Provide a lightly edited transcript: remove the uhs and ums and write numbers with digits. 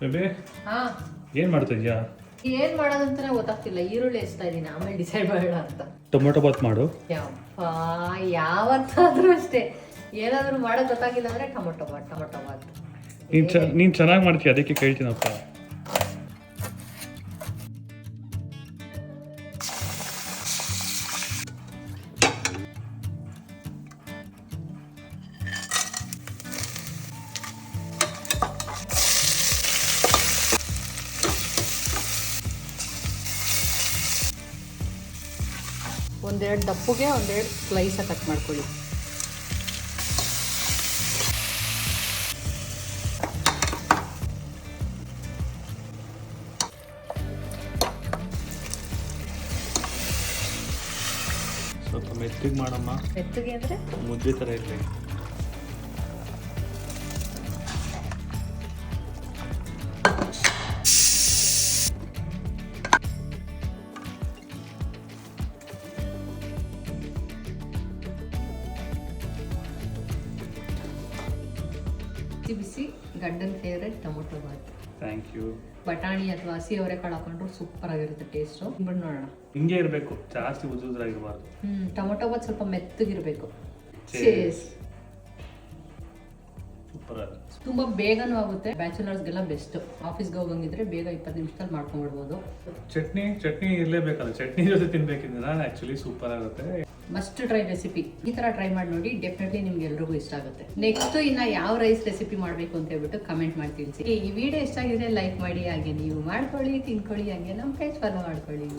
ಬೇಬೆ ಹಾ ಏನು ಮಾಡ್ತಾ ಇದೀಯಾ? ಏನ್ ಮಾಡೋದಂತಾನೆ ಗೊತ್ತಾಗ್ತಿಲ್ಲ. ಈರುಳ್ಳಿ ಎಸ್ತಾ ಇದೀನಿ, ಆಮೇಲೆ ಡಿಸೈಡ್ ಮಾಡೋಣ ಅಂತ. ಟೊಮೊಟೊ ಬಾತ್ ಮಾಡು. ಯಪ್ಪ, ಯಾವತ್ತಾದ್ರೂ ಅಷ್ಟೇ ಏನಾದ್ರು ಮಾಡೋದು ಗೊತ್ತಾಗಿಲ್ಲ ಅಂದ್ರೆ ಟೊಮೊಟೊ ಬಾತ್. ನೀನು ಚೆನ್ನಾಗಿ ಮಾಡ್ತೀಯ, ಅದಕ್ಕೆ ಕೇಳ್ತೀನಪ್ಪ. ಒಂದೆರಡು ದಪ್ಪಗೆ ಒಂದೆರಡು ಸ್ಲೈಸ್ ಕಟ್ ಮಾಡ್ಕೊಳ್ಳಿ. ಸ್ವಲ್ಪ ಮೆತ್ತಗೆ ಮಾಡಮ್ಮ. ಮೆತ್ತಗೆ ಅಂದರೆ ಮುದ್ದೆ ಥರ ಇರಲಿ. ಬಿಸಿ ಗಂಡನ favourite tomato bath. Thank you. ಬಟಾಣಿ ಅಥವಾ ಹಸಿ ಅವರೆಕಾಳು ಹಾಕೊಂಡ್ರು ಸೂಪರ್ ಆಗಿರುತ್ತೆ ಟೇಸ್ಟು. ಬಿಟ್ಟು ನೋಡೋಣ. ಹಿಂಗೆ ಇರಬೇಕು, ಜಾಸ್ತಿ ಉದ್ದುದ್ರಾಗಿರಬಾರ್ದು. ಟೊಮೊಟೊ ಬಾತ್ ಸ್ವಲ್ಪ ಮೆತ್ತಗಿರಬೇಕು. ಸೂಪರ್ ಆಗುತ್ತೆ. ತುಂಬಾ ಬೇಗನೂ ಆಗುತ್ತೆ. ಬ್ಯಾಚುಲರ್ಸ್ಗೆಲ್ಲ ಬೆಸ್ಟ್. ಆಫೀಸ್ಗೆ ಹೋಗಂಗಿದ್ರೆ ಬೇಗ 20 ನಿಮಿಷದಲ್ಲಿ ಮಾಡ್ಕೊಂಡ್ಬಿಡ್ಬೋದು. ಚಟ್ನಿ ಇರಲೇಬೇಕಲ್ಲ, ಚಟ್ನಿ ಜೊತೆ ತಿನ್ಬೇಕಿದ್ರೆ ಆ್ಯಕ್ಚುಲಿ ಸೂಪರ್ ಆಗುತ್ತೆ. Must try recipe. ಈ ಥರ ಟ್ರೈ ಮಾಡಿ ನೋಡಿ, ಡೆಫಿನೆಟ್ಲಿ ನಿಮ್ಗೆ ಎಲ್ರಿಗೂ ಇಷ್ಟ ಆಗುತ್ತೆ. ನೆಕ್ಸ್ಟ್ ಇನ್ನು ಯಾವ ರೈಸ್ ರೆಸಿಪಿ ಮಾಡಬೇಕು ಅಂತ ಹೇಳ್ಬಿಟ್ಟು ಕಮೆಂಟ್ ಮಾಡಿ ತಿಳಿಸಿ. ಈ ವಿಡಿಯೋ ಇಷ್ಟ ಆಗಿದ್ರೆ ಲೈಕ್ ಮಾಡಿ, ಹಾಗೆ ನೀವು ಮಾಡ್ಕೊಳ್ಳಿ, ತಿನ್ಕೊಳ್ಳಿ, ಹಾಗೆ ನಮ್ಮ ಪೇಜ್ ಫಾಲೋ ಮಾಡ್ಕೊಳ್ಳಿ.